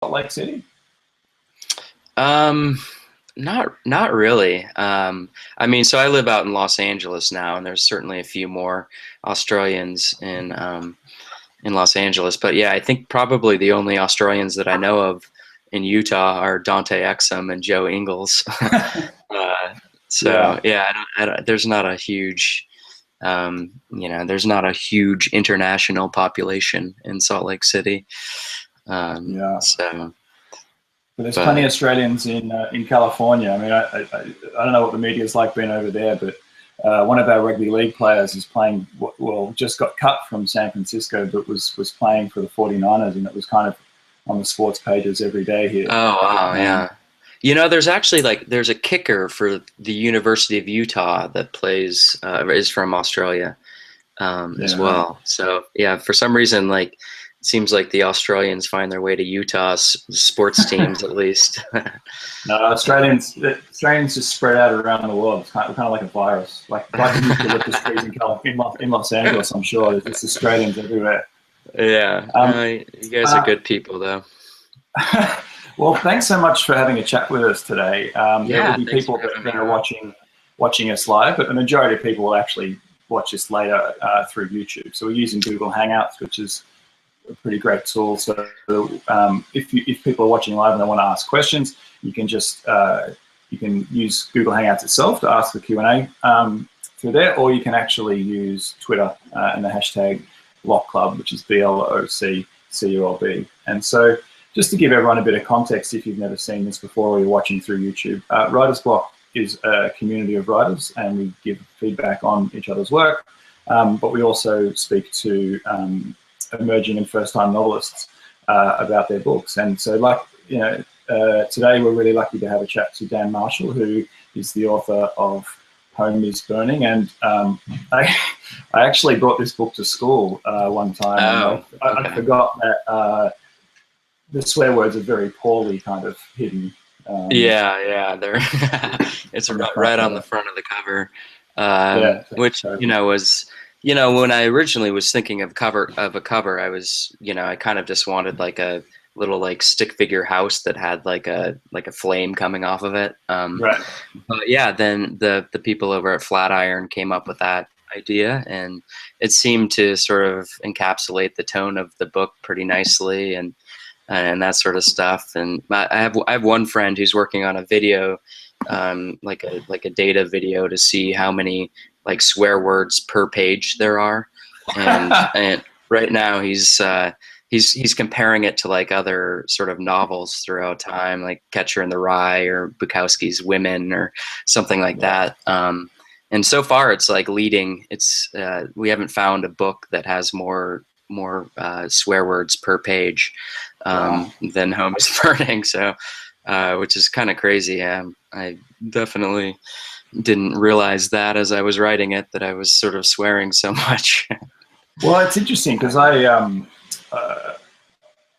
Salt Lake City? Not really. I mean, so I live out in Los Angeles now, and there's certainly a few more Australians in Los Angeles. But yeah, I think probably the only Australians that I know of in Utah are Dante Exum and Joe Ingles. So Yeah. yeah, there's not a huge, there's not a huge international population in Salt Lake City. Yeah. So, But there's plenty of but Australians in California. I mean, I don't know what the media's like being over there, but one of our rugby league players is playing, well, just got cut from San Francisco, but was playing for the 49ers, and it was kind of on the sports pages every day here. oh wow, yeah. There's actually there's a kicker for the University of Utah that plays is from Australia as Yeah, right. well. So yeah, for some reason, it seems like the Australians find their way to Utah's sports teams at least. No, Australians just spread out around the world. It's kind of like a virus, like the eucalyptus trees in Los Angeles. I'm sure there's just Australians everywhere. Yeah, you guys are good people, though. Well, thanks so much for having a chat with us today. There will be thanks people for having that me are watching us live, but the majority of people will actually watch this later through YouTube. So we're using Google Hangouts, which is a pretty great tool. So if people are watching live and they want to ask questions, you can just you can use Google Hangouts itself to ask the Q&A through there, or you can actually use Twitter and the hashtag Bloc Club, which is BLOCCULB. And so just to give everyone a bit of context, if you've never seen this before or you're watching through YouTube, Writer's Block is a community of writers, and we give feedback on each other's work, but we also speak to emerging and first-time novelists about their books. And so, today we're really lucky to have a chat to Dan Marshall, who is the author of Home is Burning. And I actually brought this book to school one time. Oh, I forgot that the swear words are very poorly kind of hidden. Yeah, they're it's right on the front of the cover, which was when I originally was thinking of a cover, I was I kind of just wanted like a little stick figure house that had like a flame coming off of it. Right. But yeah, then the people over at Flatiron came up with that idea, and it seemed to sort of encapsulate the tone of the book pretty nicely, and that sort of stuff. And I have one friend who's working on a video, like a data video to see how many swear words per page there are, and right now he's comparing it to other sort of novels throughout time, like Catcher in the Rye or Bukowski's Women or something like that. And so far it's leading. It's we haven't found a book that has more swear words per page than Home is Burning. So, which is kind of crazy. I definitely didn't realize that as I was writing it, that I was sort of swearing so much. Well, it's interesting because I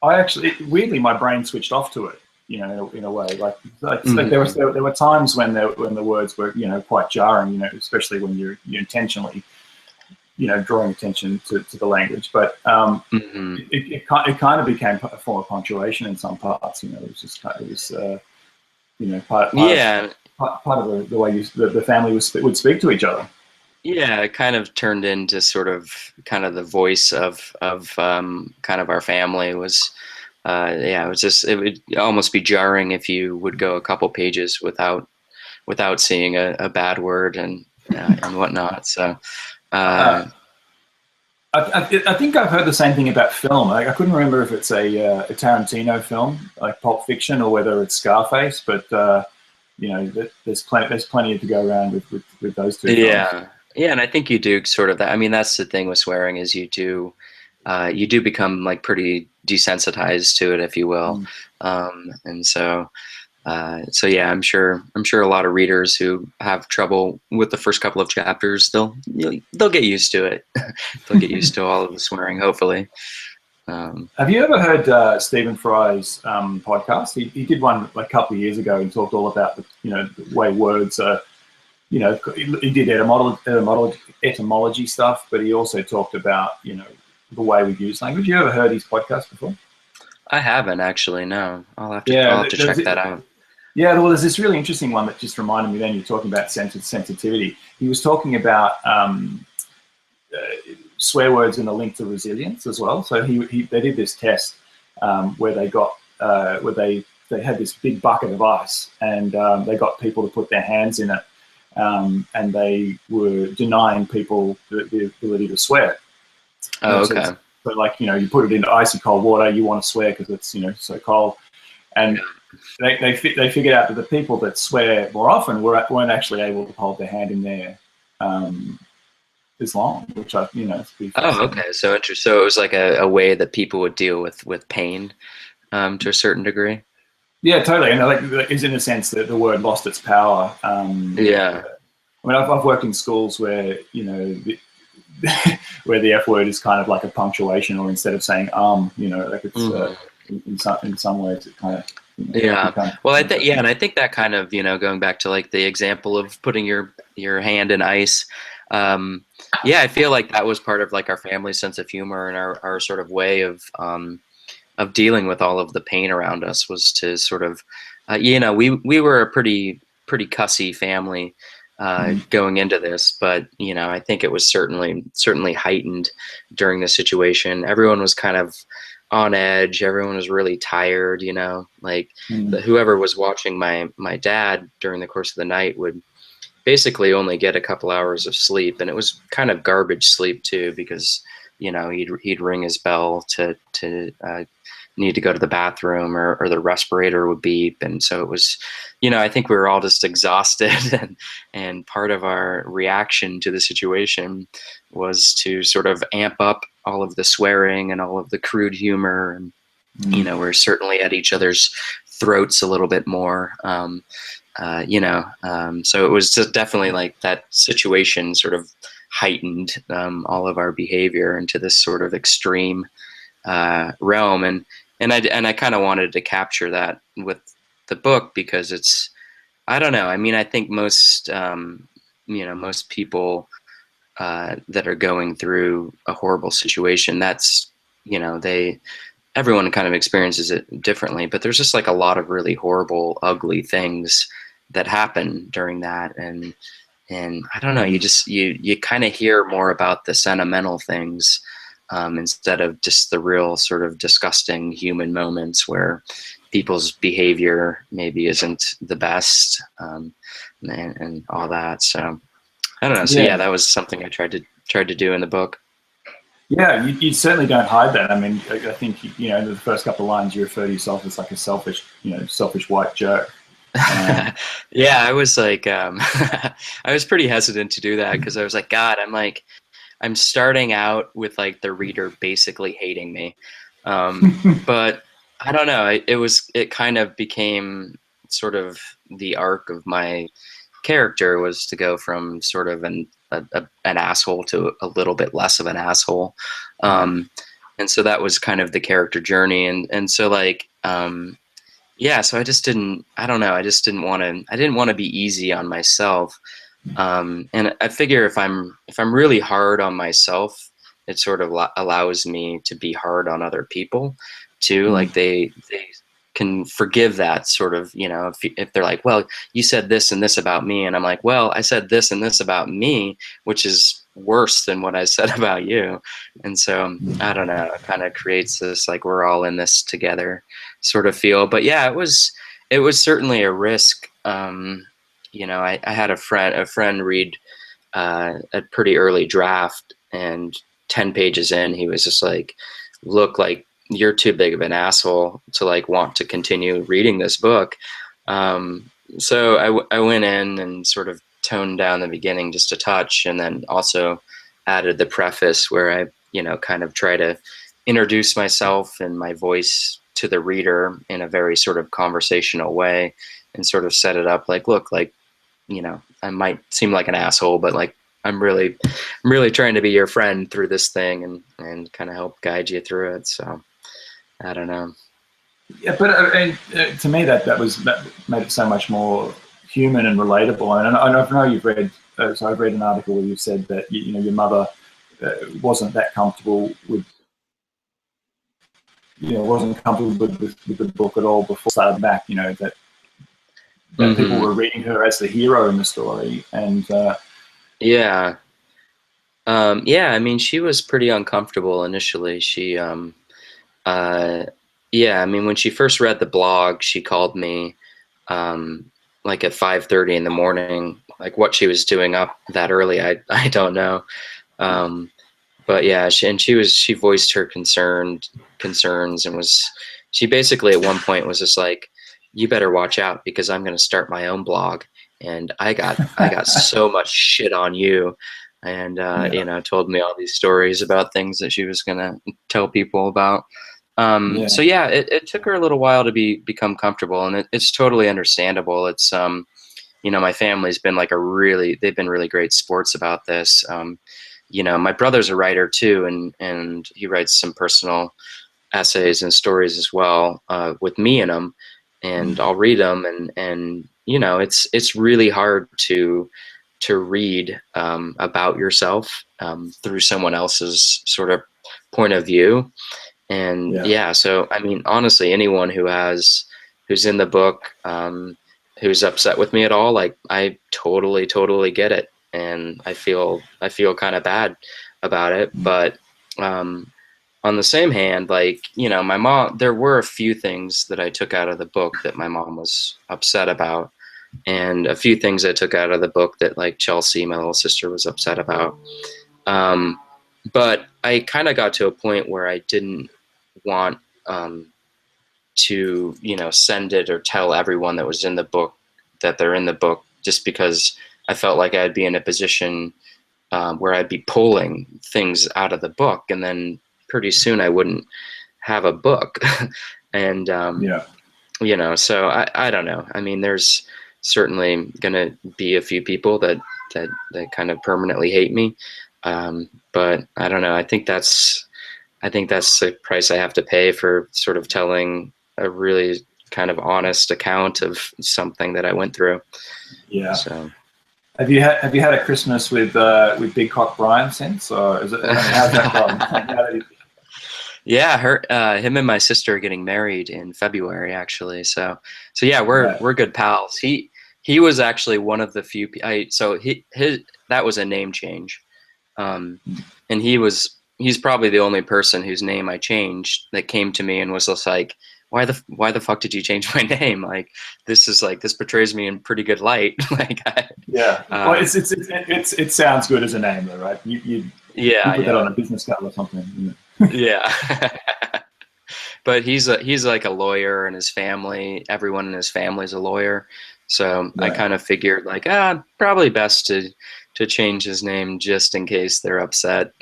actually, weirdly, my brain switched off to it, in a way. There were times when the words were, quite jarring, especially when you're intentionally, drawing attention to the language. But it kind of became a form of punctuation in some parts. It was just part of the way the family would speak to each other. Yeah, it kind of turned into sort of kind of the voice of kind of our family was. It would almost be jarring if you would go a couple pages without seeing a bad word and whatnot. So. I think I've heard the same thing about film. I couldn't remember if it's a Tarantino film like Pulp Fiction or whether it's Scarface, but there's plenty to go around with those two films. Yeah, and I think you do sort of that. I mean, that's the thing with swearing is you do become pretty desensitized to it, if you will, and so yeah, I'm sure a lot of readers who have trouble with the first couple of chapters, they'll get used to it. They'll get used to all of the swearing, hopefully. Have you ever heard Stephen Fry's podcast? He did one a couple of years ago and talked all about the way words are. He did etymology stuff, but he also talked about the way we use language. You ever heard his podcast before? I haven't actually. No, I'll Yeah, have to check that out. yeah. Well, there's this really interesting one that just reminded me. Then you're talking about sensitivity. He was talking about swear words and the link to resilience as well. So they did this test where they got where they had this big bucket of ice, and they got people to put their hands in it, and they were denying people the ability to swear. Oh, So, okay. so like, you put it into icy cold water, you want to swear because it's so cold, and they figured out that the people that swear more often weren't actually able to hold their hand in there as long, which it's pretty Oh, fascinating. okay. So interesting. So it was like a way that people would deal with pain, to a certain degree. Yeah, totally. And like, is in a sense that the word lost its power. Yeah. I mean, I've worked in schools where where the F word is kind of like a punctuation, or instead of saying like it's Hmm. in some ways it kind of Yeah. becomes. Well, and I think that kind of, going back to like the example of putting your hand in ice. Yeah, I feel like that was part of like our family sense of humor and our sort of way of dealing with all of the pain around us, was to sort of, we were a pretty cussy family going into this, but I think it was certainly heightened during the situation. Everyone was kind of on edge. Everyone was really tired. Like whoever was watching my dad during the course of the night would basically only get a couple hours of sleep, and it was kind of garbage sleep too, because he'd ring his bell to need to go to the bathroom, or the respirator would beep, and so it was, I think we were all just exhausted, and part of our reaction to the situation was to sort of amp up all of the swearing and all of the crude humor, and we're certainly at each other's throats a little bit more. So it was just definitely like that situation sort of heightened all of our behavior into this sort of extreme realm, and I kind of wanted to capture that with the book, because I don't know. I mean, I think most people that are going through a horrible situation, everyone kind of experiences it differently, but there's just like a lot of really horrible, ugly things that happen during that. And I don't know, you kind of hear more about the sentimental things, instead of just the real sort of disgusting human moments where people's behavior maybe isn't the best, and all that. So I don't know. So Yeah, yeah, that was something I tried to do in the book. yeah. You certainly don't hide that. I mean, I think in the first couple of lines you refer to yourself as like a selfish white jerk. Yeah, I was like, I was pretty hesitant to do that, because I was like, God, I'm starting out with like the reader basically hating me. But I don't know, it kind of became sort of the arc of my character, was to go from sort of an asshole to a little bit less of an asshole. And so that was kind of the character journey. And so like, yeah, so I don't know, I didn't want to be easy on myself. And I figure if I'm really hard on myself, it sort of allows me to be hard on other people too. Like they can forgive that sort of, if they're like, well, you said this and this about me, and I'm like, well, I said this and this about me, which is worse than what I said about you. And so I don't know, it kind of creates this like we're all in this together sort of feel. But yeah, it was certainly a risk. I had a friend read a pretty early draft, and 10 pages in, he was just like, look, like, you're too big of an asshole to like want to continue reading this book. So I went in and sort of toned down the beginning just a touch, and then also added the preface where I, kind of try to introduce myself and my voice to the reader in a very sort of conversational way, and sort of set it up like, look, like, I might seem like an asshole, but like, I'm really trying to be your friend through this thing, and kind of help guide you through it. So I don't know. Yeah, but to me that made it so much more human and relatable. And I know you've read. So I've read an article where you said that your mother wasn't that comfortable with wasn't comfortable with the book at all before started back, that people were reading her as the hero in the story. And yeah. Yeah, I mean, she was pretty uncomfortable initially. Yeah, I mean, when she first read the blog, she called me like at 5:30 in the morning. Like what she was doing up that early, I don't know. But yeah, she voiced her concerns, and she basically at one point was just like, "You better watch out because I'm going to start my own blog." And I got so much shit on you, and told me all these stories about things that she was going to tell people about. So yeah, it took her a little while to become comfortable, and it's totally understandable. It's my family's been they've been really great sports about this. My brother's a writer too, and he writes some personal essays and stories as well, with me in them, and I'll read them, and it's really hard to read about yourself through someone else's sort of point of view. And yeah, so I mean, honestly, anyone who's in the book, who's upset with me at all, like I totally get it, and I feel kind of bad about it. But on the same hand, like my mom, there were a few things that I took out of the book that my mom was upset about, and a few things I took out of the book that like Chelsea, my little sister, was upset about. But I kind of got to a point where I didn't want to send it or tell everyone that was in the book that they're in the book, just because I felt like I'd be in a position where I'd be pulling things out of the book, and then pretty soon I wouldn't have a book. And so I don't know. I mean, there's certainly gonna be a few people that kind of permanently hate me, but I don't know. I think that's the price I have to pay for sort of telling a really kind of honest account of something that I went through. Yeah. So, have you had a Christmas with Big Cock Brian since, or is it? How's that gone? Yeah, him and my sister are getting married in February, actually. So yeah, we're good pals. He was actually one of the few. That was a name change, and he's probably the only person whose name I changed that came to me and was just like, why the fuck did you change my name? Like, this portrays me in pretty good light. Like, well, it sounds good as a name though, right? You put that on a business card or something. Yeah. But he's like a lawyer, and his family, everyone in his family is a lawyer. So I kind of figured like, probably best to change his name just in case they're upset.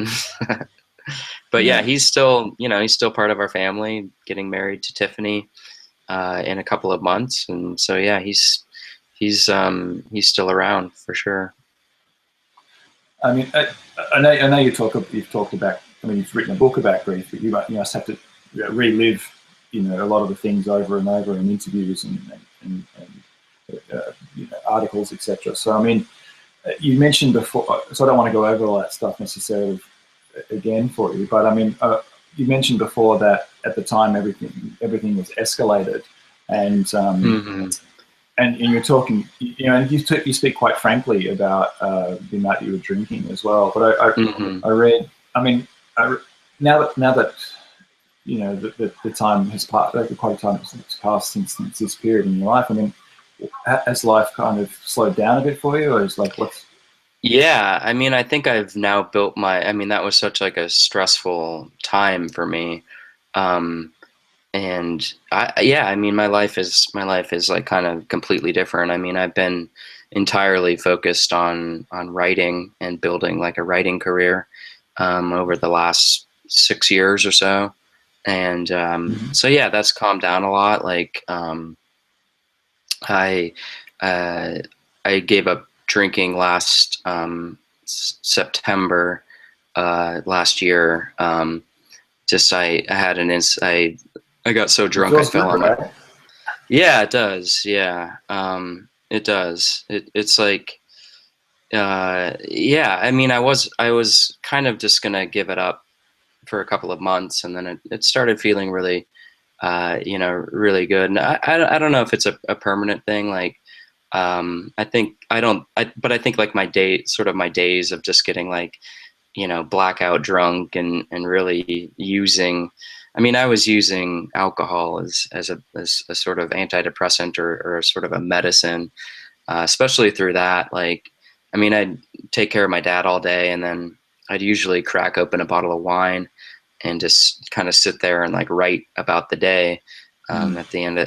But yeah, he's still part of our family, getting married to Tiffany in a couple of months. And so yeah, he's still around for sure. I mean, I know you've talked about, I mean, you've written a book about grief, but you must have to relive, a lot of the things over and over in interviews and articles, etc. So I mean, you mentioned before, so I don't want to go over all that stuff necessarily again for you, but I mean, you mentioned before that at the time everything was escalated, and and you're talking, and you speak quite frankly about the night you were drinking as well. But I read, I mean, now that the time has passed, quite a time has passed since this period in your life. I mean, has life kind of slowed down a bit for you, or is like what's? Yeah, I mean, I think I've now built I mean, that was such like a stressful time for me. And I mean, my life is like kind of completely different. I mean, I've been entirely focused on writing and building like a writing career over the last 6 years or so. And so yeah, that's calmed down a lot. Like I gave up drinking last September last year. Just I had I got so drunk I fell on my. Yeah, it does. Yeah, it does. It's like, yeah. I mean, I was kind of just gonna give it up for a couple of months, and then it started feeling really, really good. And I don't know if it's a permanent thing. Like, I think but I think like my days of just getting like, blackout drunk and really using, I mean, I was using alcohol as a sort of antidepressant or sort of a medicine, especially through that. Like, I mean, I'd take care of my dad all day, and then I'd usually crack open a bottle of wine and just kind of sit there and like write about the day at the end.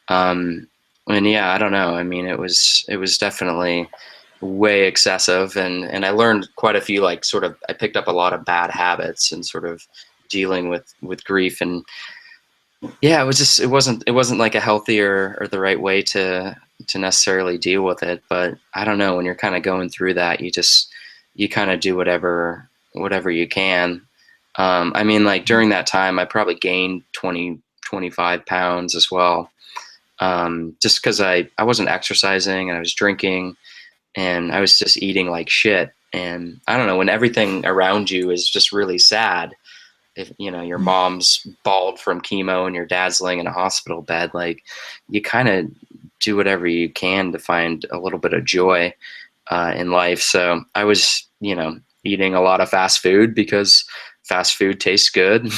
And yeah, I don't know. I mean, it was definitely way excessive, and I learned quite a few, like, sort of, I picked up a lot of bad habits and sort of dealing with grief. And yeah, it wasn't like a healthy or the right way to necessarily deal with it. But I don't know, when you're kind of going through that, you kind of do whatever you can. I mean, like, during that time, I probably gained 25 pounds as well. Just because I wasn't exercising, and I was drinking, and I was just eating like shit. And I don't know, when everything around you is just really sad, if your mom's bald from chemo and your dad's laying in a hospital bed, like, you kind of do whatever you can to find a little bit of joy in life. So I was, eating a lot of fast food because fast food tastes good.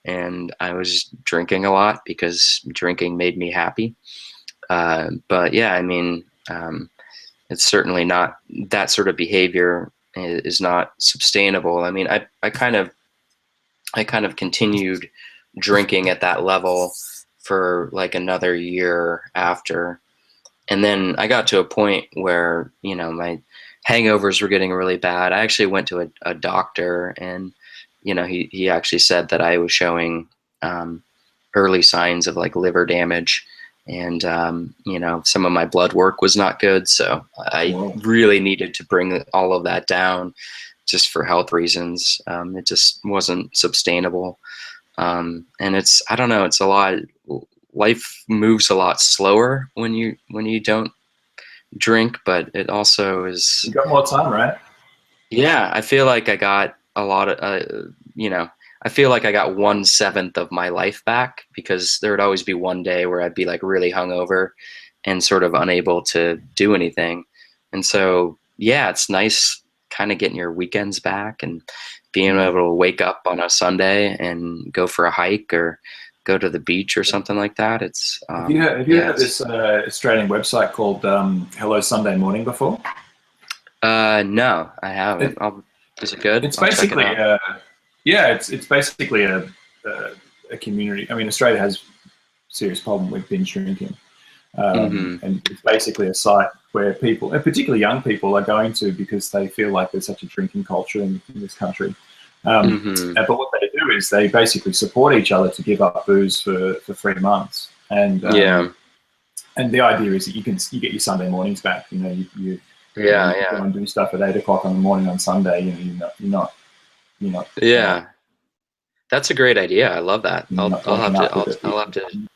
And I was drinking a lot because drinking made me happy. But yeah, I mean, it's certainly not, that sort of behavior is not sustainable. I mean, I kind of continued drinking at that level for like another year after. And then I got to a point where, my hangovers were getting really bad. I actually went to a doctor, and, he actually said that I was showing early signs of like liver damage. And, some of my blood work was not good. So I really needed to bring all of that down just for health reasons. It just wasn't sustainable. And I don't know, it's a lot, life moves a lot slower when you don't drink, but it also is, You got more time, right? yeah, I feel like I got a lot of, I feel like I got 1/7 of my life back, because there would always be one day where I'd be like really hungover and sort of unable to do anything. And so, yeah, it's nice kind of getting your weekends back and being able to wake up on a Sunday and go for a hike or go to the beach or something like that. It's have you heard of this Australian website called Hello Sunday Morning before? No, I haven't. Is it good? It's basically it's basically a community. I mean, Australia has a serious problem with binge drinking, and it's basically a site where people, and particularly young people, are going to because they feel like there's such a drinking culture in this country. But what they do is they basically support each other to give up booze for 3 months, and and the idea is that you get your Sunday mornings back. You go and do stuff at 8 o'clock in the morning on Sunday. You're not. Yeah, that's a great idea. I love that. I'll have to.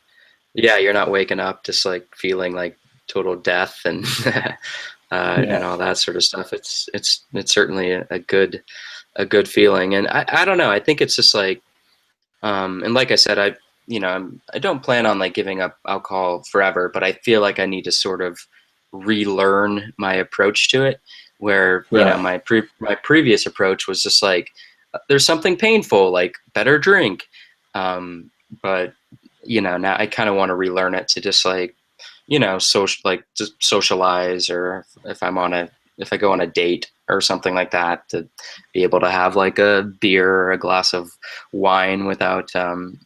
Yeah, you're not waking up just like feeling like total death and and all that sort of stuff. It's certainly a good feeling. And I don't know. I think it's just like, and like I said, I don't plan on like giving up alcohol forever, but I feel like I need to sort of relearn my approach to it, where my previous approach was just like, there's something painful, like, better drink. But now I kind of want to relearn it to just like, just socialize, or if I go on a date or something like that, to be able to have like a beer or a glass of wine without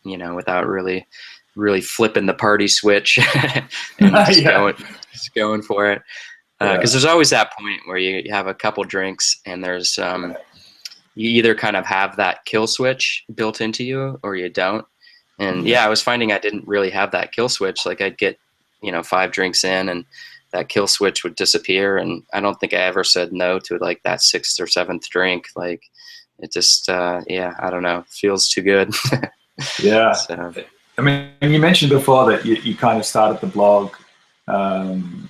without really flipping the party switch and just going for it. Because there's always that point where you have a couple drinks and there's you either kind of have that kill switch built into you or you don't. And I was finding I didn't really have that kill switch. Like, I'd get 5 drinks in and that kill switch would disappear, and I don't think I ever said no to like that 6th or 7th drink. Like, it just I don't know, it feels too good. Yeah. So. I mean, you mentioned before that you kind of started the blog, and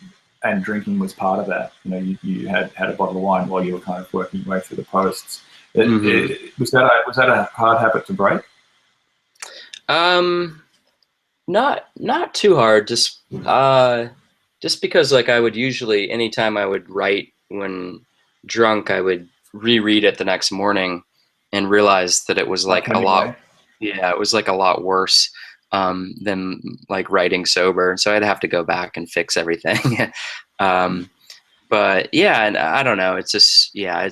drinking was part of that. You had a bottle of wine while you were kind of working your way through the posts. Was that a hard habit to break? Not too hard. Just because like I would usually, anytime I would write when drunk, I would reread it the next morning and realize that it was Like like a lot. Hemingway? Yeah, it was like a lot worse than like writing sober. So I'd have to go back and fix everything. But yeah, and I don't know. It's just, yeah,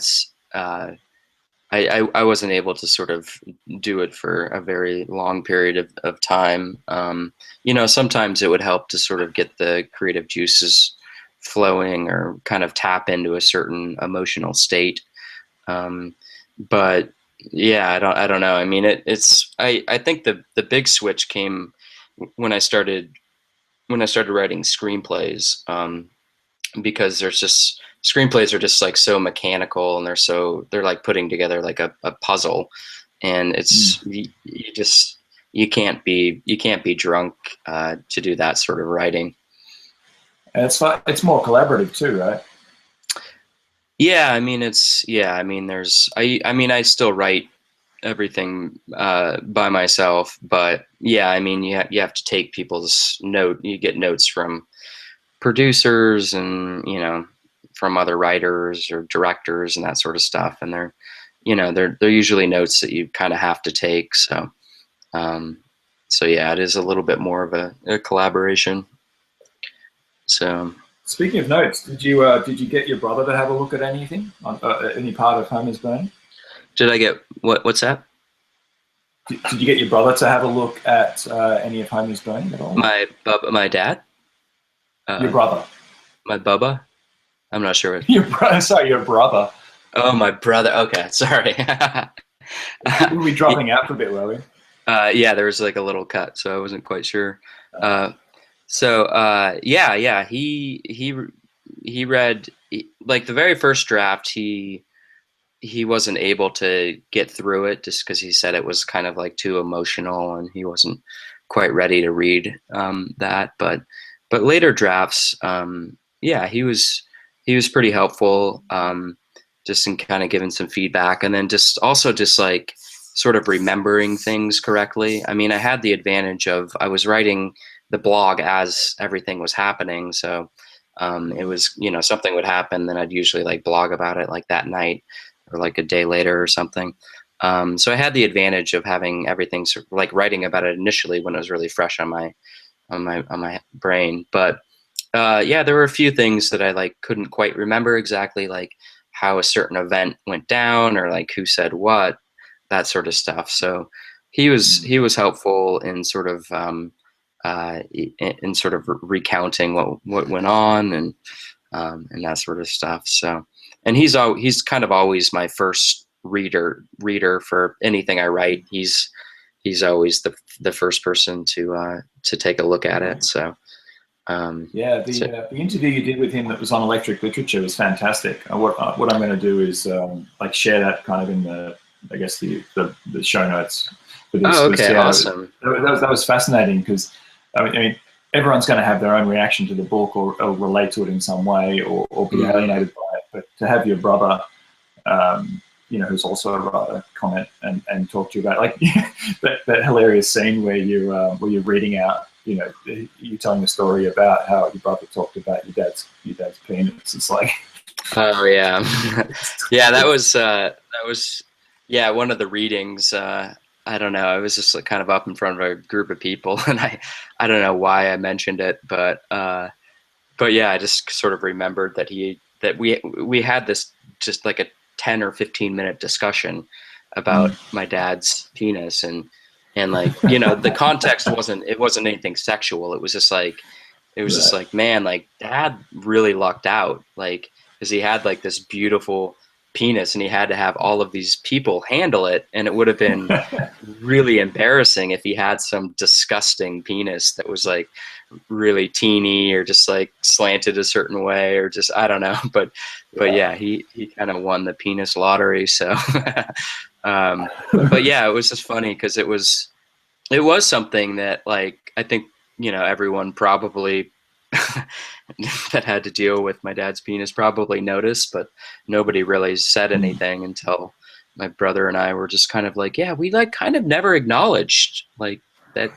I wasn't able to sort of do it for a very long period of time. Sometimes it would help to sort of get the creative juices flowing or kind of tap into a certain emotional state. But yeah, I don't know. I mean, I think the big switch came when I started writing screenplays. Because there's just screenplays are just like so mechanical, and they're like putting together like a puzzle, and it's you can't be drunk to do that sort of writing. And it's more collaborative too, right? Yeah, I mean I still write everything by myself, but yeah, I mean you have to take people's you get notes from producers and from other writers or directors and that sort of stuff, and they're usually notes that you kind of have to take. So yeah, it is a little bit more of a collaboration. So Speaking of notes, did you get your brother to have a look at anything on any part of Homer's Burn? did I get what's that? Did you get your brother to have a look at any of Homer's Burn at all? My dad? Your brother? My Bubba? I'm not sure. Your brother? Sorry, your brother. Oh, my brother. Okay, sorry. We'll be dropping out for a bit, were we? Yeah, there was like a little cut, so I wasn't quite sure. Yeah, he read like the very first draft. He wasn't able to get through it just because he said it was kind of like too emotional, and he wasn't quite ready to read that. But later drafts, yeah, he was pretty helpful, just in kind of giving some feedback, and then just like sort of remembering things correctly. I mean, I had the advantage of I was writing the blog as everything was happening, so it was something would happen, then I'd usually like blog about it like that night or like a day later or something. So I had the advantage of having everything sort of like writing about it initially when it was really fresh on my brain. But yeah, there were a few things that I like couldn't quite remember exactly, like how a certain event went down or like who said what, that sort of stuff. So he was helpful in sort of in sort of recounting what went on and that sort of stuff. So, and he's kind of always my first reader for anything I write. He's always the first person to take a look at it. So. Yeah, the interview you did with him that was on electric literature was fantastic. What I'm going to do is like share that kind of in the show notes for this. Oh, okay, yeah, awesome. That was fascinating because I mean everyone's going to have their own reaction to the book or relate to it in some way or be alienated by it. But to have your brother, who's also a writer, comment and talk to you about like that hilarious scene where you're reading out. You're telling a story about how your brother talked about your dad's penis. It's like, oh yeah, yeah. That was yeah, one of the readings. I don't know. I was just like kind of up in front of a group of people, and I don't know why I mentioned it, but yeah, I just sort of remembered that we had this just like a 10 or 15 minute discussion about my dad's penis and like the context wasn't anything sexual. It was just like just like, man, like dad really lucked out, like because he had like this beautiful penis and he had to have all of these people handle it, and it would have been really embarrassing if he had some disgusting penis that was like really teeny or just like slanted a certain way or just I don't know, but yeah, he kind of won the penis lottery. So but yeah, it was just funny because it was something that like I think everyone probably that had to deal with my dad's penis probably noticed, but nobody really said anything until my brother and I were just kind of like, yeah, we like kind of never acknowledged like that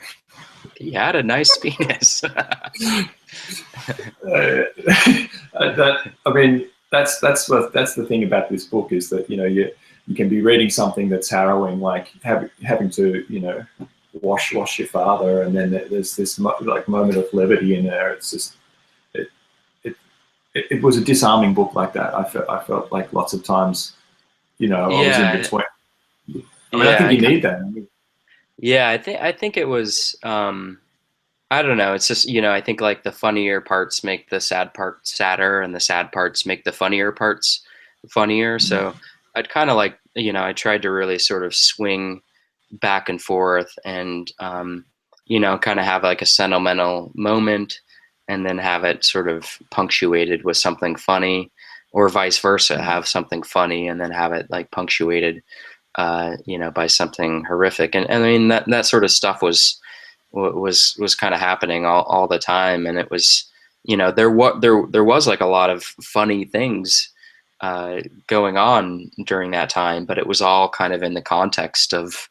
he had a nice penis. I mean, that's the thing about this book, is that, you know, you can be reading something that's harrowing, like having to, you know, wash your father, and then there's this like moment of levity in there. It's just it, it it was a disarming book like that. I felt like lots of times, you know, I was in Yeah, between. I mean, I yeah, think you need that. yeah. I think it was. I don't know. It's just, you know, I think like the funnier parts make the sad part sadder, and the sad parts make the funnier parts funnier. So I'd kind of like, you know, I tried to really sort of swing back and forth, and you know, kind of have like a sentimental moment, and then have it sort of punctuated with something funny, or vice versa, have something funny and then have it like punctuated, you know, by something horrific. And I mean, that sort of stuff was kind of happening all the time. And it was, you know, there was like a lot of funny things going on during that time, but it was all kind of in the context of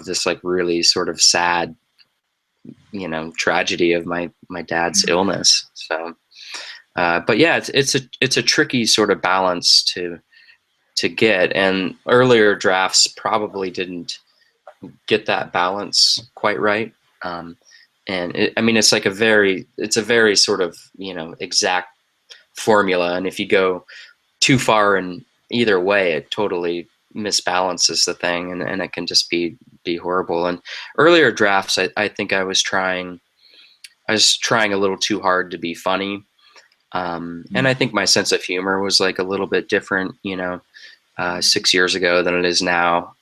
this like really sort of sad, you know, tragedy of my dad's illness. So but yeah, it's a tricky sort of balance to get, and earlier drafts probably didn't get that balance quite right. Um, and I mean, it's a very sort of, you know, exact formula. And if you go too far in either way, it totally misbalances the thing, and it can just be horrible. And earlier drafts, I think I was trying a little too hard to be funny. And I think my sense of humor was like a little bit different, you know, 6 years ago than it is now.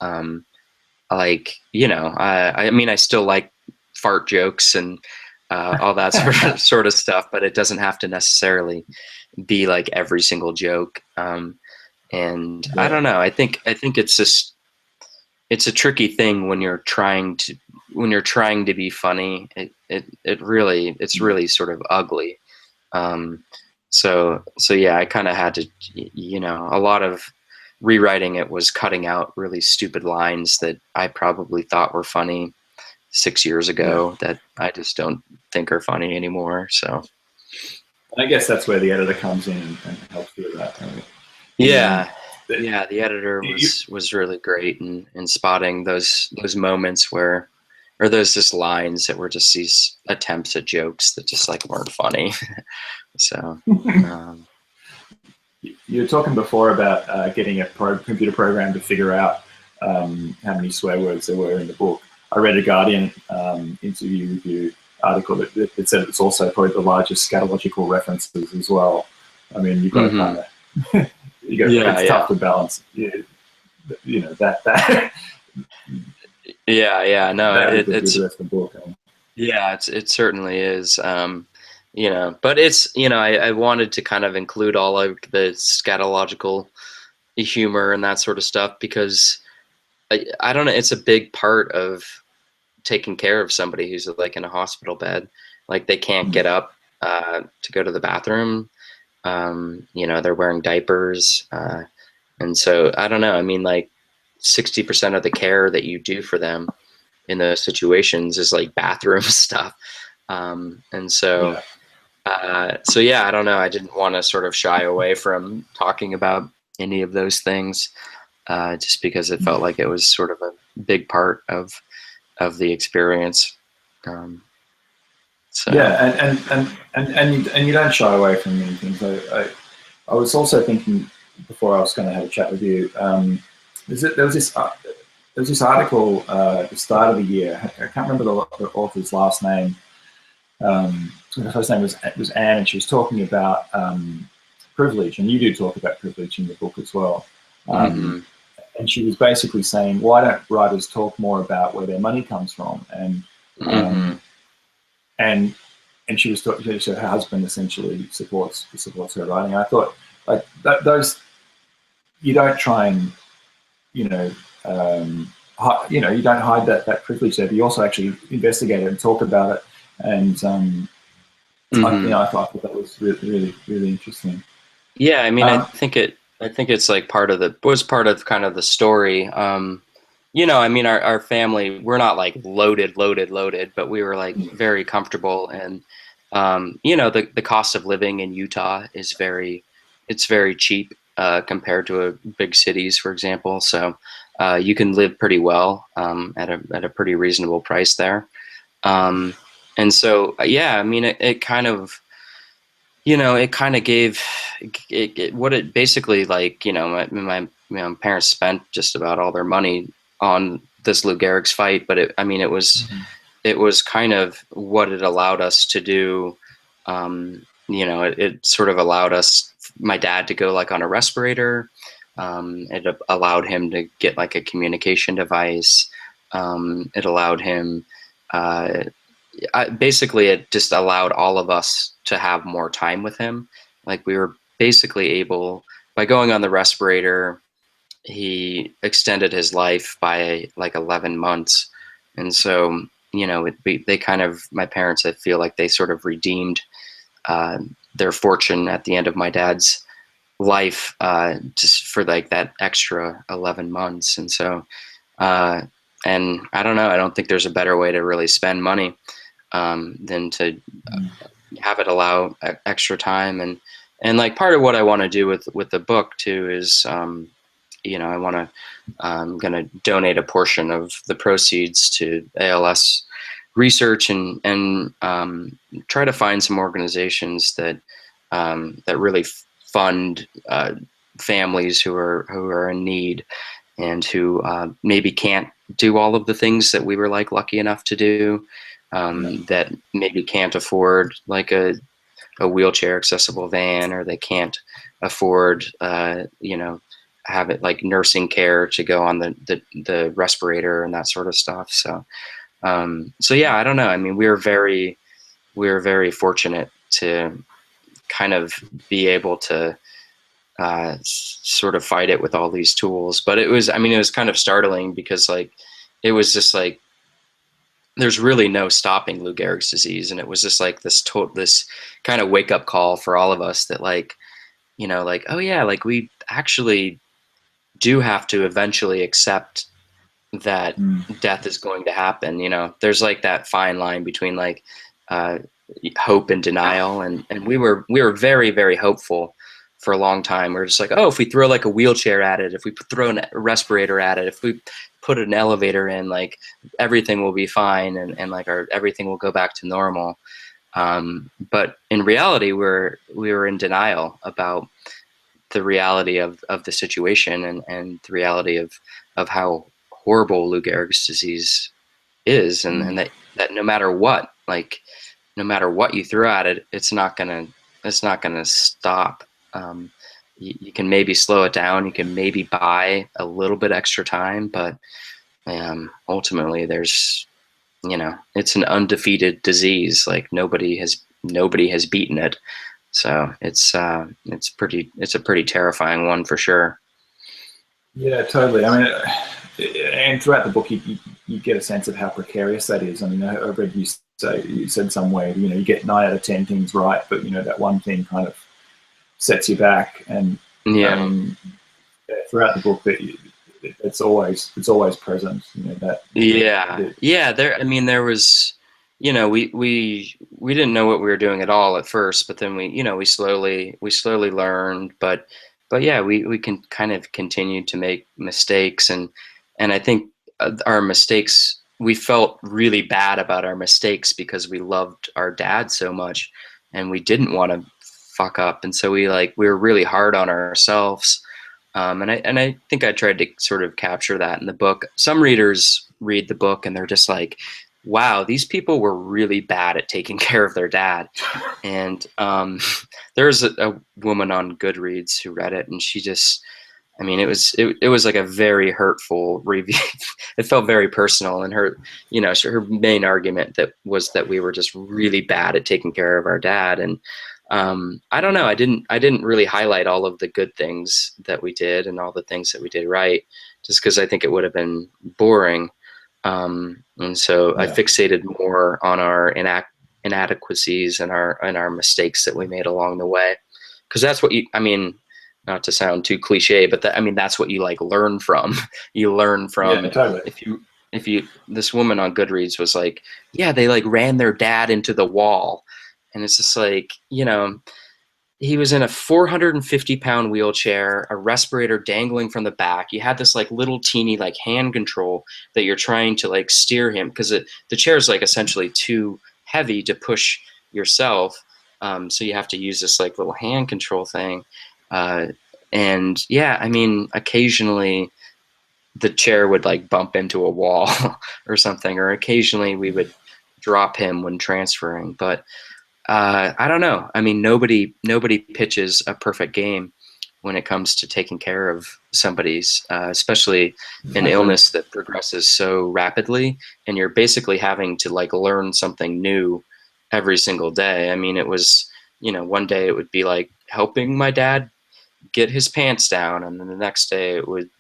Like, you know, I mean, I still like fart jokes and all that sort of stuff, but it doesn't have to necessarily be like every single joke. And I don't know. I think it's just, it's a tricky thing when you're trying to be funny. It's really sort of ugly. So yeah, I kind of had to, you know, a lot of rewriting it was cutting out really stupid lines that I probably thought were funny 6 years ago that I just don't think are funny anymore. So I guess that's where the editor comes in and helps you with that. Right? yeah, yeah, the editor was really great in spotting those moments where, or those just lines that were just these attempts at jokes that just like weren't funny. So you were talking before about getting a computer program to figure out how many swear words there were in the book. I read a Guardian interview with you article that said it's also probably the largest scatological references as well. I mean, you've got to kind of it's tough to balance. You know that. Yeah, no, it's the rest of the book. Yeah, it certainly is. You know, but it's, you know, I wanted to kind of include all of the scatological humor and that sort of stuff, because I don't know, it's a big part of taking care of somebody who's like in a hospital bed. Like they can't get up to go to the bathroom. You know, they're wearing diapers. And so I don't know, I mean, like 60% of the care that you do for them in those situations is like bathroom stuff. And so so yeah, I don't know. I didn't want to sort of shy away from talking about any of those things, just because it felt like it was sort of a big part of the experience. So yeah, and you don't shy away from many things. I was also thinking before I was going to have a chat with you. There was this article at the start of the year. I can't remember the author's last name. Her first name was Anne, and she was talking about privilege, and you do talk about privilege in the book as well. And she was basically saying, why don't writers talk more about where their money comes from? And she was talking, her husband essentially supports her writing. I thought, like, those, you don't try and, you know, you don't hide that privilege there, but you also actually investigate it and talk about it. And I thought that was really, really, really interesting. Yeah, I mean, I think I think it's like was part of kind of the story. You know, I mean, our family, we're not like loaded, but we were like very comfortable. And, you know, the cost of living in Utah is it's very cheap compared to big cities, for example. So you can live pretty well at a pretty reasonable price there. Um, and so, yeah, I mean, it kind of, you know, it kind of gave what it basically, like, you know, my parents spent just about all their money on this Lou Gehrig's fight, but I mean, it was kind of what it allowed us to do. You know, it sort of allowed us, my dad, to go like on a respirator. It allowed him to get like a communication device. It allowed him, basically, it just allowed all of us to have more time with him. Like, we were basically able, by going on the respirator, he extended his life by like 11 months. And so, you know, they kind of, my parents, I feel like they sort of redeemed their fortune at the end of my dad's life, just for like that extra 11 months. And so, and I don't know, I don't think there's a better way to really spend money than to have it allow extra time. And like, part of what I want to do with the book too is, you know, I'm going to donate a portion of the proceeds to ALS research, and try to find some organizations that that really fund families who are in need, and who maybe can't do all of the things that we were like lucky enough to do, that maybe can't afford like a wheelchair accessible van, or they can't afford, you know, have it like nursing care to go on the respirator and that sort of stuff. So, so yeah, I don't know. I mean, we were very fortunate to kind of be able to sort of fight it with all these tools. But it was, I mean, it was kind of startling, because like, it was just like, there's really no stopping Lou Gehrig's disease. And it was just like this kind of wake up call for all of us, that like, you know, like, oh yeah, like, we actually do have to eventually accept that death is going to happen. You know, there's like that fine line between like uh, hope and denial, and we were very, very hopeful for a long time. We are just like, oh, if we throw like a wheelchair at it, if we throw a respirator at it, if we put an elevator in, like, everything will be fine, and like everything will go back to normal. But in reality, we were in denial about the reality of the situation, and the reality of how horrible Lou Gehrig's disease is, and that no matter what, like, no matter what you throw at it, it's not gonna stop. You can maybe slow it down, you can maybe buy a little bit extra time, but ultimately, there's, you know, it's an undefeated disease. Like, nobody has beaten it. So it's a pretty terrifying one, for sure. Yeah, totally. I mean, and throughout the book, you get a sense of how precarious that is. I mean, I read you said somewhere, you know, you get 9 out of 10 things right, but you know, that one thing kind of sets you back. And Yeah. Throughout the book, that it's always present. You know, that. Yeah. There. I mean, there was, you know, we didn't know what we were doing at all at first, but then we slowly learned. But yeah, we can kind of continue to make mistakes, and I think our mistakes, we felt really bad about our mistakes because we loved our dad so much, and we didn't want to fuck up, and so we were really hard on ourselves. And I think I tried to sort of capture that in the book. Some readers read the book and they're just like, wow, these people were really bad at taking care of their dad. And there's a woman on Goodreads who read it, and she just, I mean, it was like a very hurtful review. It felt very personal, and her, you know, her main argument was that we were just really bad at taking care of our dad. And I don't know, I didn't really highlight all of the good things that we did and all the things that we did right, just because I think it would have been boring. And so I fixated more on our inadequacies and our mistakes that we made along the way, because that's what I mean, not to sound too cliche, but I mean, that's what you like learn from. You learn Yeah, from, totally. if you, this woman on Goodreads was like, yeah, they like ran their dad into the wall. And it's just like, you know, he was in a 450-pound wheelchair, a respirator dangling from the back. You had this like little teeny like hand control that you're trying to like steer him, because the chair is like essentially too heavy to push yourself. So you have to use this like little hand control thing. Uh, and yeah, I mean, occasionally the chair would like bump into a wall or something, or occasionally we would drop him when transferring. But I don't know. I mean, nobody pitches a perfect game when it comes to taking care of somebody's, especially an illness that progresses so rapidly, and you're basically having to like learn something new every single day. I mean, it was, you know, one day it would be like helping my dad get his pants down, and then the next day it would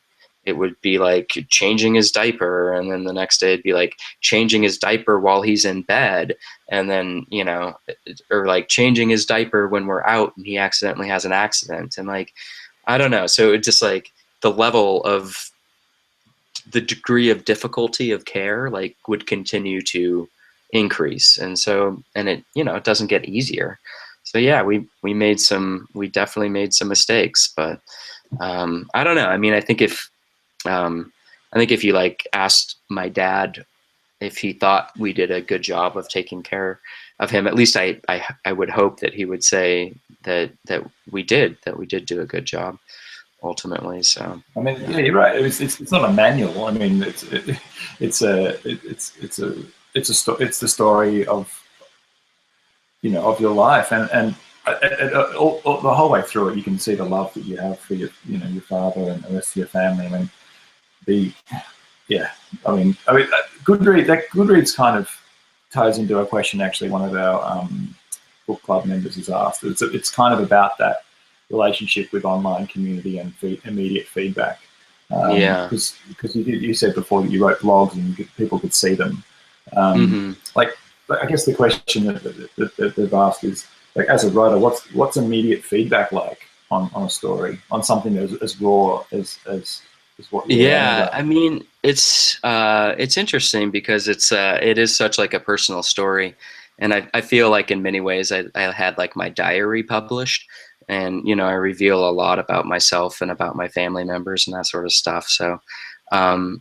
be like changing his diaper, and then the next day it'd be like changing his diaper while he's in bed, and then, you know, or like changing his diaper when we're out and he accidentally has an accident. And like, I don't know, so it just like the level of the degree of difficulty of care like would continue to increase. And so, and it, you know, it doesn't get easier. So yeah, we definitely made some mistakes, but I don't know. I mean, I think if you like asked my dad if he thought we did a good job of taking care of him, at least I would hope that he would say that we did do a good job ultimately. So I mean, yeah, you're right. It's not a manual. I mean, it's the story of, you know, of your life, and the whole way through it, you can see the love that you have for your, you know, your father and the rest of your family. I mean, yeah, I mean, Goodreads kind of ties into a question actually one of our book club members has asked. It's kind of about that relationship with online community and immediate feedback. yeah. Because you said before that you wrote blogs and people could see them. Like, I guess the question that they've asked is, like, as a writer, what's immediate feedback like on a story, on something as raw as what you're writing Yeah, about? I mean, it's interesting because it is such like a personal story, and I feel like in many ways I had like my diary published, and you know, I reveal a lot about myself and about my family members and that sort of stuff. So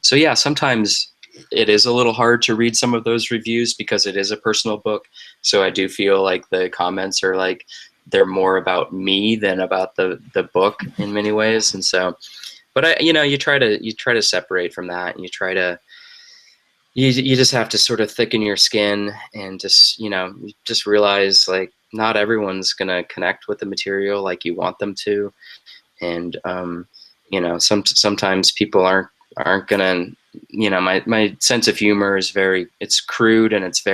so yeah, sometimes it is a little hard to read some of those reviews because it is a personal book. So I do feel like the comments are like they're more about me than about the book in many ways, and so. But you know, you try to separate from that, and you just have to sort of thicken your skin and just, you know, just realize like not everyone's gonna connect with the material like you want them to, and you know, sometimes people aren't gonna, you know, my sense of humor is it's crude, and it's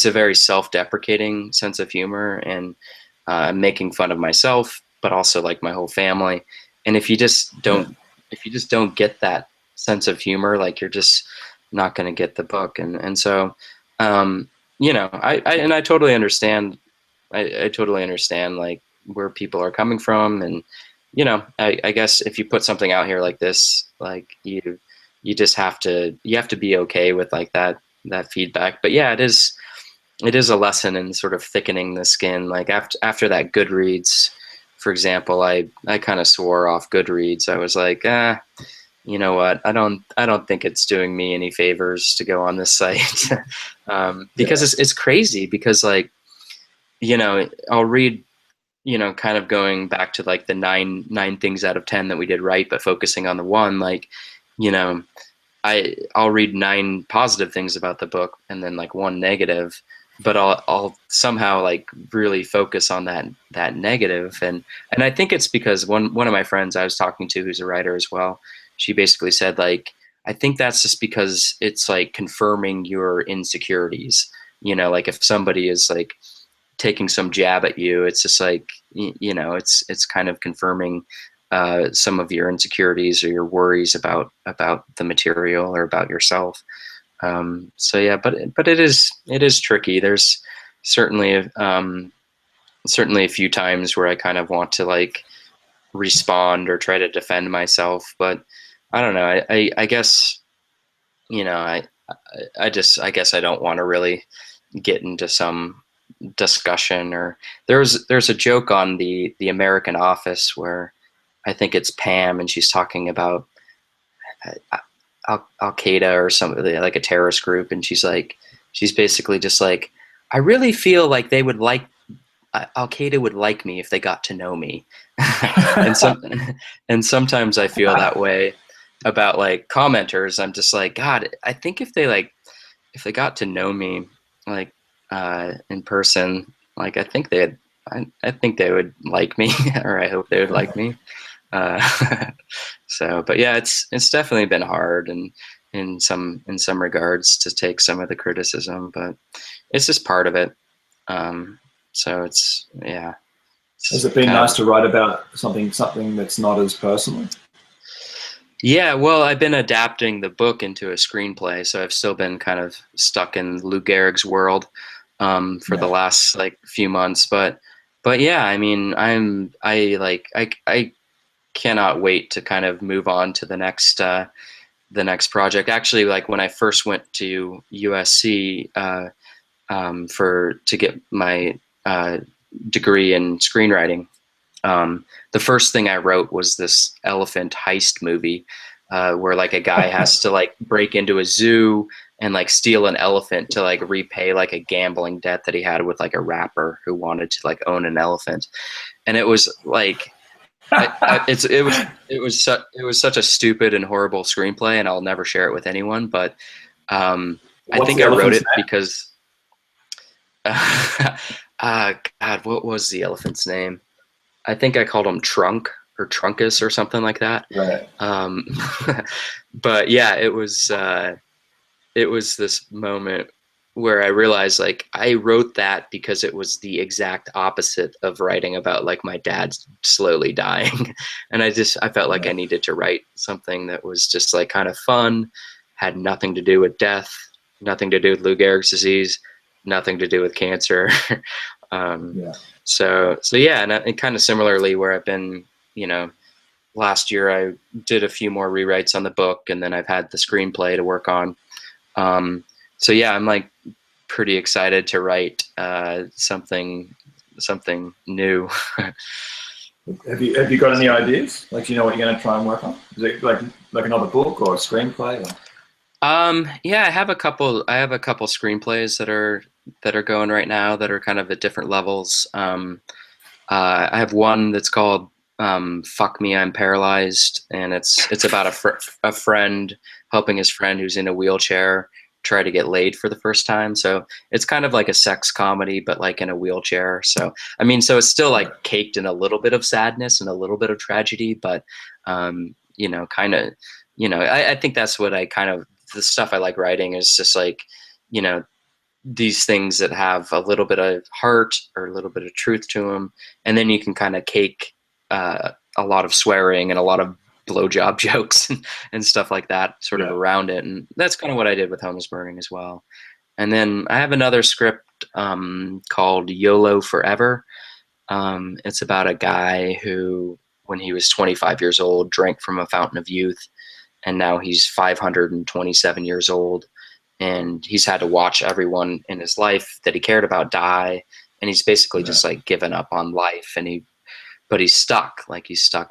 a very self-deprecating sense of humor, and I'm making fun of myself, but also like my whole family. And if you just don't get that sense of humor, like you're just not going to get the book. And so, you know, I totally understand. I totally understand like where people are coming from. And, you know, I guess if you put something out here like this, like you just have to be okay with like that feedback. But yeah, it is a lesson in sort of thickening the skin. Like after that Goodreads, for example, I kind of swore off Goodreads. I was like, you know what? I don't think it's doing me any favors to go on this site. Because it's crazy, because like, you know, I'll read, you know, kind of going back to like the nine things out of 10 that we did right, but focusing on the one, like, you know, I'll read 9 positive things about the book and then like 1 negative, but I'll somehow like really focus on that negative. And I think it's because one of my friends I was talking to, who's a writer as well, she basically said like, I think that's just because it's like confirming your insecurities. You know, like if somebody is like taking some jab at you, it's just like, you know, it's kind of confirming some of your insecurities or your worries about the material or about yourself. So yeah, but it is tricky. There's certainly certainly a few times where I kind of want to like respond or try to defend myself. But I don't know. I guess, you know, I guess I don't want to really get into some discussion. Or there's a joke on the American Office where I think it's Pam, and she's talking about Al Qaeda or something, like a terrorist group, and she's basically just like, I really feel like they would like Al Qaeda would like me if they got to know me, and and sometimes I feel that way about like commenters. I'm just like, God, I think if they got to know me like in person, like I think they would like me, or I hope they would like me. So, but yeah, it's definitely been hard, and in some regards, to take some of the criticism, but it's just part of it. So it's, yeah. Has it been nice to write about something that's not as personal? Yeah, well, I've been adapting the book into a screenplay, so I've still been kind of stuck in Lou Gehrig's world for the last like few months. But yeah, I mean, I cannot wait to kind of move on to the next project. Actually, like when I first went to USC to get my degree in screenwriting, the first thing I wrote was this elephant heist movie where like a guy has to like break into a zoo and like steal an elephant to like repay like a gambling debt that he had with like a rapper who wanted to like own an elephant. And it was like, it was such a stupid and horrible screenplay, and I'll never share it with anyone. But I think I wrote it because God, what was the elephant's name? I think I called him Trunk or Trunkus or something like that. Right. But yeah, it was this moment where I realized like I wrote that because it was the exact opposite of writing about like my dad slowly dying. And I felt like I needed to write something that was just like kind of fun, had nothing to do with death, nothing to do with Lou Gehrig's disease, nothing to do with cancer. So yeah, and kind of similarly where I've been, you know, last year I did a few more rewrites on the book, and then I've had the screenplay to work on. So yeah, I'm like pretty excited to write something new. Have you got any ideas? Like, do you know what you're going to try and work on? Is it like another book or a screenplay? Yeah, I have a couple screenplays that are going right now that are kind of at different levels. I have one that's called "Fuck Me, I'm Paralyzed," and it's about a friend helping his friend who's in a wheelchair try to get laid for the first time. So it's kind of like a sex comedy, but like in a wheelchair. So I mean, so it's still like caked in a little bit of sadness and a little bit of tragedy, but you know, kind of, you know, I think that's what the stuff I like writing is just like, you know, these things that have a little bit of heart or a little bit of truth to them, and then you can kind of cake a lot of swearing and a lot of blowjob jokes and stuff like that sort of around it. And that's kind of what I did with Home is Burning as well. And then I have another script called YOLO Forever. It's about a guy who, when he was 25 years old, drank from a fountain of youth, and now he's 527 years old, and he's had to watch everyone in his life that he cared about die, and he's basically just like given up on life, but he's stuck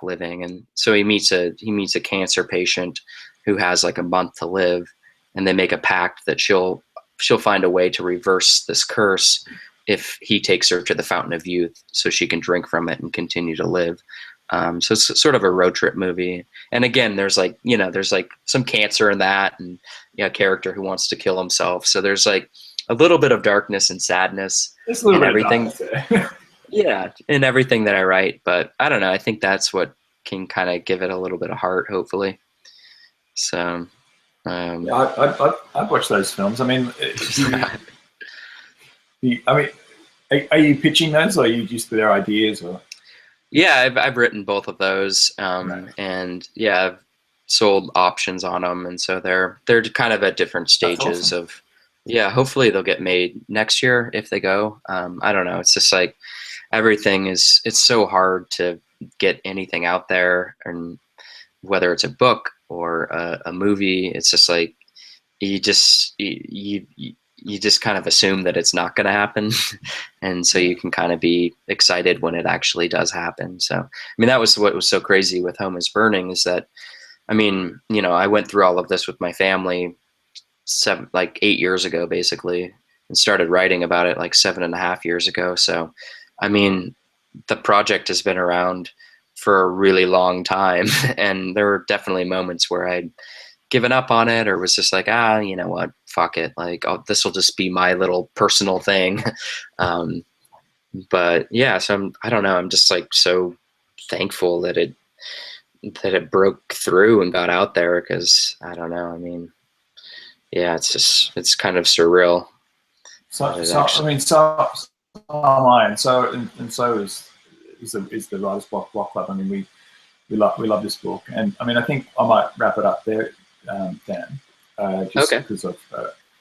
living. And so he meets a cancer patient who has like a month to live, and they make a pact that she'll find a way to reverse this curse if he takes her to the fountain of youth so she can drink from it and continue to live. So it's sort of a road trip movie. And again, there's like some cancer in that, and a character who wants to kill himself. So there's like a little bit of darkness and sadness in everything. Yeah, in everything that I write. But I don't know. I think that's what can kind of give it a little bit of heart, hopefully. So, I've watched those films. I mean, are you pitching those, or are you just their ideas, or? Yeah, I've written both of those, and yeah, I've sold options on them, and so they're kind of at different stages of. Yeah, hopefully they'll get made next year if they go. I don't know. It's just like everything is. It's so hard to get anything out there, and whether it's a book or a movie, it's just like you just kind of assume that it's not going to happen. And so you can kind of be excited when it actually does happen. So, I mean, that was what was so crazy with Home is Burning, is that, I mean, you know, I went through all of this with my family like 8 years ago, basically, and started writing about it like 7.5 years ago. So, I mean, the project has been around for a really long time. And there were definitely moments where I'd given up on it, or was just like, you know what, fuck it. Like, oh, this will just be my little personal thing. But yeah, so I don't know. I'm just like so thankful that it broke through and got out there, because I don't know. I mean, yeah, it's kind of surreal. So I mean, so am I, and so is the Writers Block Club. I mean, we love this book, and I mean, I think I might wrap it up there, Dan, just because I've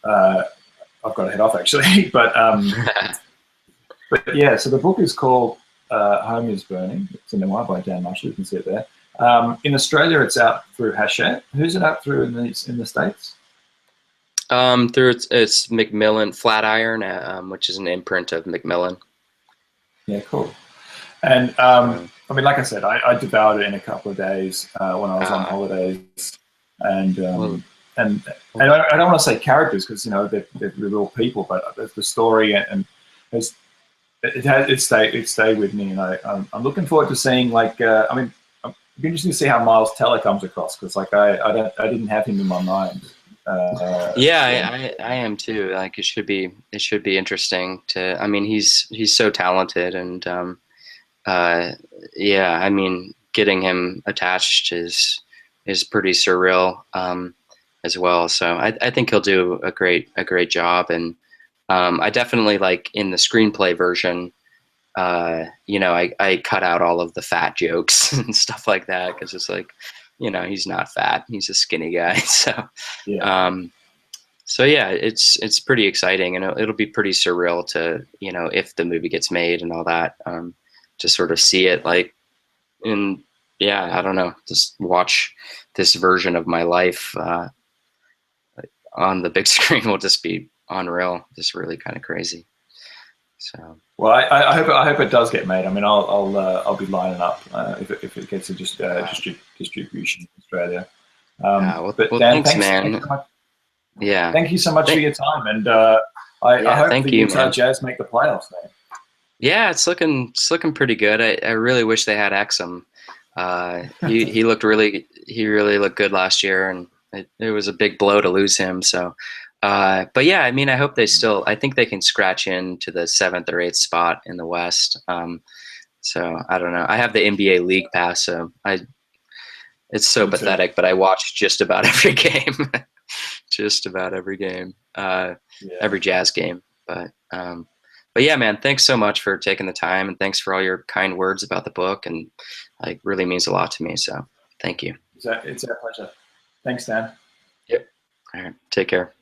got to head off actually. But yeah, so the book is called Home is Burning. It's a memoir by Dan Marshall. You can see it there. In Australia, it's out through Hachette. Who's it out through in the States? Through it's Macmillan Flatiron, which is an imprint of Macmillan. Yeah, cool. And I mean, like I said, I devoured it in a couple of days when I was on holidays, and I don't want to say characters, because you know they're real people, but the story and it stayed with me, and I'm looking forward to seeing, like, I mean, it'd be interesting to see how Miles Teller comes across, because like I didn't have him in my mind. Yeah, I am too. Like, it should be interesting to. I mean, he's so talented, and yeah, I mean, getting him attached is pretty surreal as well. So I think he'll do a great job, and I definitely, like, in the screenplay version, you know, I cut out all of the fat jokes and stuff like that, because it's like, you know, he's not fat, he's a skinny guy. So yeah. So yeah, it's pretty exciting, and it'll be pretty surreal to, you know, if the movie gets made and all that, to sort of see it, like, in, yeah, I don't know, just watch this version of my life on the big screen will just be unreal, just really kind of crazy. So, well, I hope it does get made. I mean, I'll be lining up if it gets a distribution in Australia. well, but well, Dan, thanks, man. Thanks so much. Yeah. Thank you so much for your time, and I hope the Utah Jazz make the playoffs, man. Yeah, it's looking pretty good. I really wish they had Exum. He really looked good last year, and it was a big blow to lose him. So, but yeah, I mean, I hope I think they can scratch into the 7th or 8th spot in the West. So I don't know. I have the NBA League Pass, so it's so pathetic, but I watch just about every game. Just about every game, every Jazz game. But yeah, man, thanks so much for taking the time, and thanks for all your kind words about the book, and like, really means a lot to me. So thank you. It's our pleasure. Thanks, Dan. Yep. All right. Take care.